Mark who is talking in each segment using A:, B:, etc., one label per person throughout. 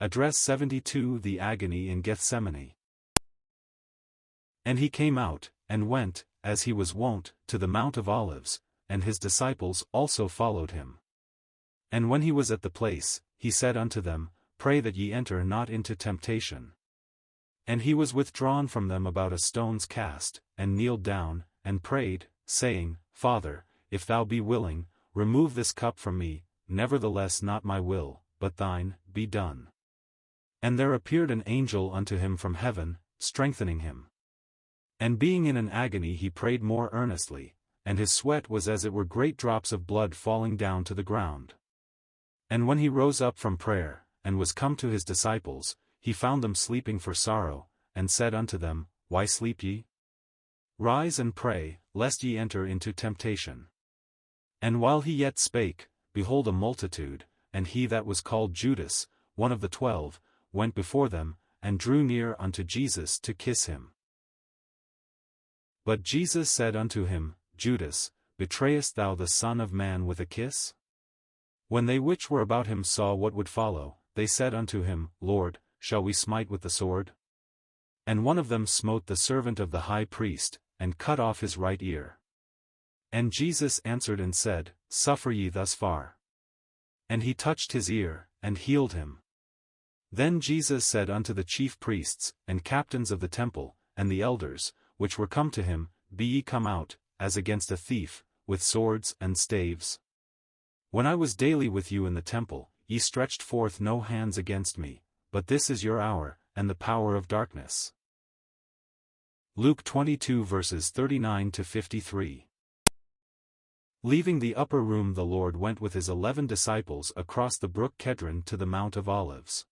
A: Address 72. The Agony in Gethsemane. And he came out, and went, as he was wont, to the Mount of Olives, and his disciples also followed him. And when he was at the place, he said unto them, Pray that ye enter not into temptation. And he was withdrawn from them about a stone's cast, and kneeled down, and prayed, saying, Father, if thou be willing, remove this cup from me, nevertheless not my will, but thine, be done. And there appeared an angel unto him from heaven, strengthening him. And being in an agony he prayed more earnestly, and his sweat was as it were great drops of blood falling down to the ground. And when he rose up from prayer, and was come to his disciples, he found them sleeping for sorrow, and said unto them, Why sleep ye? Rise and pray, lest ye enter into temptation. And while he yet spake, behold a multitude, and he that was called Judas, one of the 12, went before them, and drew near unto Jesus to kiss him. But Jesus said unto him, Judas, betrayest thou the Son of Man with a kiss? When they which were about him saw what would follow, they said unto him, Lord, shall we smite with the sword? And one of them smote the servant of the high priest, and cut off his right ear. And Jesus answered and said, Suffer ye thus far. And he touched his ear, and healed him. Then Jesus said unto the chief priests, and captains of the temple, and the elders, which were come to him, Be ye come out, as against a thief, with swords and staves? When I was daily with you in the temple, ye stretched forth no hands against me, but this is your hour, and the power of darkness. Luke 22 verses 39 to 53. Leaving the upper room, the Lord went with his 11 disciples across the brook Kedron to the Mount of Olives.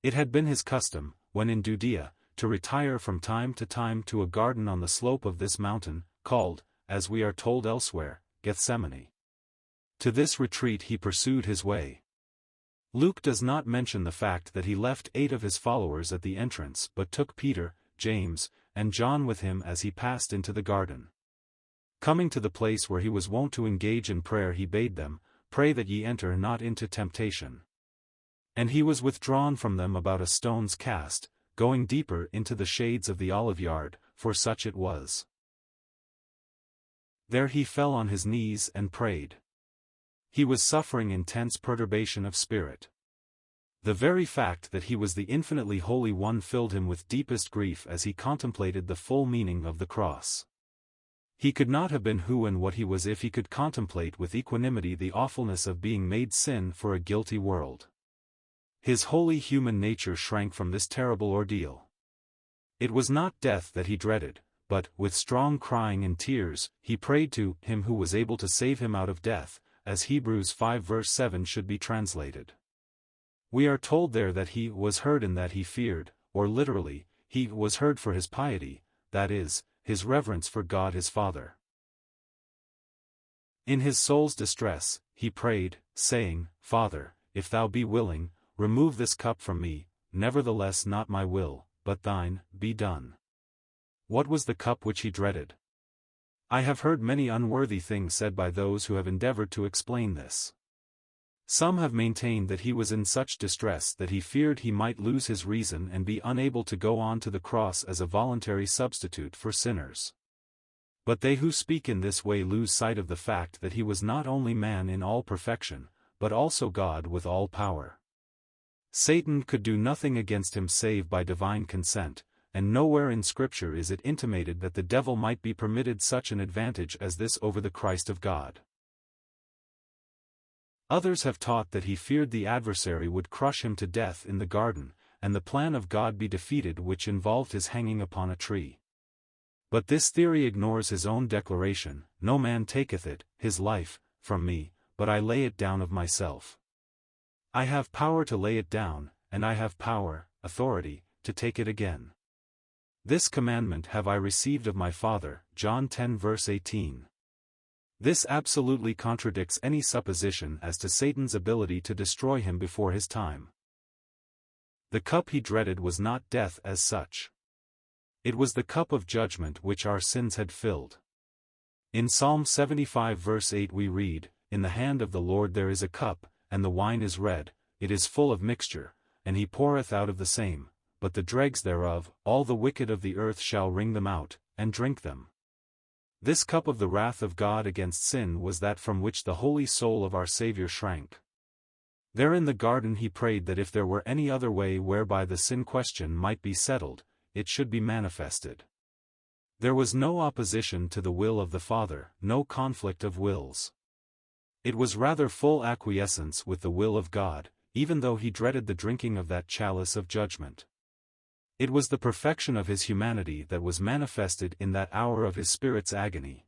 A: It had been his custom, when in Judea, to retire from time to time to a garden on the slope of this mountain, called, as we are told elsewhere, Gethsemane. To this retreat he pursued his way. Luke does not mention the fact that he left 8 of his followers at the entrance but took Peter, James, and John with him as he passed into the garden. Coming to the place where he was wont to engage in prayer, he bade them, Pray that ye enter not into temptation. And he was withdrawn from them about a stone's cast, going deeper into the shades of the olive yard, for such it was. There he fell on his knees and prayed. He was suffering intense perturbation of spirit. The very fact that he was the infinitely Holy One filled him with deepest grief as he contemplated the full meaning of the cross. He could not have been who and what he was if he could contemplate with equanimity the awfulness of being made sin for a guilty world. His holy human nature shrank from this terrible ordeal. It was not death that he dreaded, but, with strong crying and tears, he prayed to him who was able to save him out of death, as Hebrews 5 verse 7 should be translated. We are told there that he was heard and that he feared, or literally, he was heard for his piety, that is, his reverence for God his Father. In his soul's distress, he prayed, saying, Father, if thou be willing, remove this cup from me, nevertheless not my will, but thine, be done. What was the cup which he dreaded? I have heard many unworthy things said by those who have endeavored to explain this. Some have maintained that he was in such distress that he feared he might lose his reason and be unable to go on to the cross as a voluntary substitute for sinners. But they who speak in this way lose sight of the fact that he was not only man in all perfection, but also God with all power. Satan could do nothing against him save by divine consent, and nowhere in Scripture is it intimated that the devil might be permitted such an advantage as this over the Christ of God. Others have taught that he feared the adversary would crush him to death in the garden, and the plan of God be defeated, which involved his hanging upon a tree. But this theory ignores his own declaration, No man taketh it, his life, from me, but I lay it down of myself. I have power to lay it down, and I have power, authority, to take it again. This commandment have I received of my Father, John 10 verse 18. This absolutely contradicts any supposition as to Satan's ability to destroy him before his time. The cup he dreaded was not death as such. It was the cup of judgment which our sins had filled. In Psalm 75 verse 8 we read, In the hand of the Lord there is a cup, and the wine is red, it is full of mixture, and he poureth out of the same, but the dregs thereof, all the wicked of the earth shall wring them out, and drink them. This cup of the wrath of God against sin was that from which the holy soul of our Saviour shrank. There in the garden he prayed that if there were any other way whereby the sin question might be settled, it should be manifested. There was no opposition to the will of the Father, no conflict of wills. It was rather full acquiescence with the will of God, even though he dreaded the drinking of that chalice of judgment. It was the perfection of his humanity that was manifested in that hour of his Spirit's agony.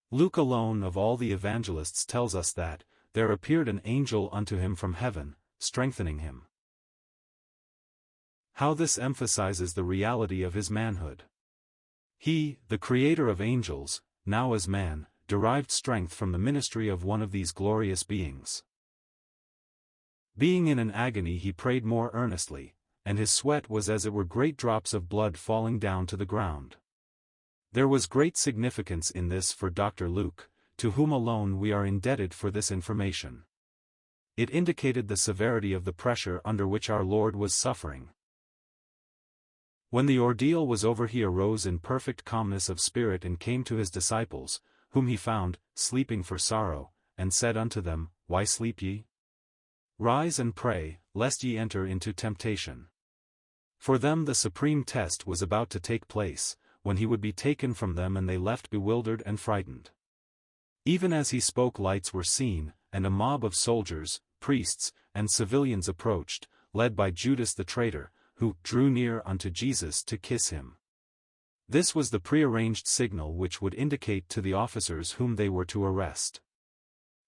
A: Luke alone of all the evangelists tells us that, there appeared an angel unto him from heaven, strengthening him. How this emphasizes the reality of his manhood. He, the creator of angels, now as man, derived strength from the ministry of one of these glorious beings. Being in an agony he prayed more earnestly, and his sweat was as it were great drops of blood falling down to the ground. There was great significance in this for Dr. Luke, to whom alone we are indebted for this information. It indicated the severity of the pressure under which our Lord was suffering. When the ordeal was over he arose in perfect calmness of spirit and came to his disciples, whom he found, sleeping for sorrow, and said unto them, Why sleep ye? Rise and pray, lest ye enter into temptation. For them the supreme test was about to take place, when he would be taken from them and they left bewildered and frightened. Even as he spoke lights were seen, and a mob of soldiers, priests, and civilians approached, led by Judas the traitor, who drew near unto Jesus to kiss him. This was the prearranged signal which would indicate to the officers whom they were to arrest.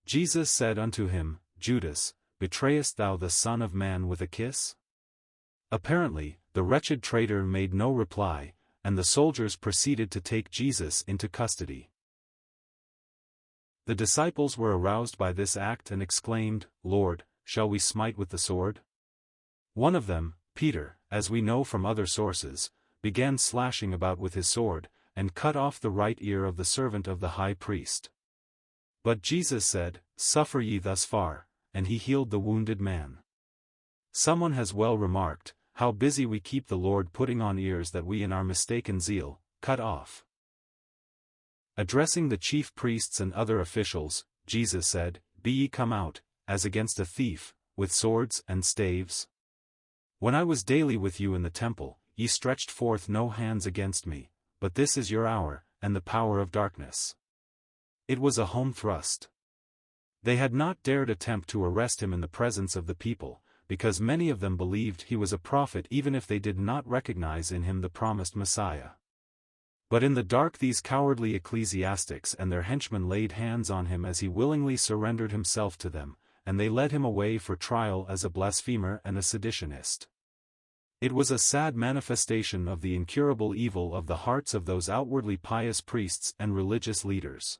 A: Jesus said unto him, Judas, betrayest thou the Son of Man with a kiss? Apparently, the wretched traitor made no reply, and the soldiers proceeded to take Jesus into custody. The disciples were aroused by this act and exclaimed, Lord, shall we smite with the sword? One of them, Peter, as we know from other sources, began slashing about with his sword, and cut off the right ear of the servant of the high priest. But Jesus said, Suffer ye thus far, and he healed the wounded man. Someone has well remarked, how busy we keep the Lord putting on ears that we in our mistaken zeal, cut off. Addressing the chief priests and other officials, Jesus said, Be ye come out, as against a thief, with swords and staves? When I was daily with you in the temple, ye stretched forth no hands against me, but this is your hour, and the power of darkness. It was a home thrust. They had not dared attempt to arrest him in the presence of the people, because many of them believed he was a prophet even if they did not recognize in him the promised Messiah. But in the dark these cowardly ecclesiastics and their henchmen laid hands on him as he willingly surrendered himself to them, and they led him away for trial as a blasphemer and a seditionist. It was a sad manifestation of the incurable evil of the hearts of those outwardly pious priests and religious leaders.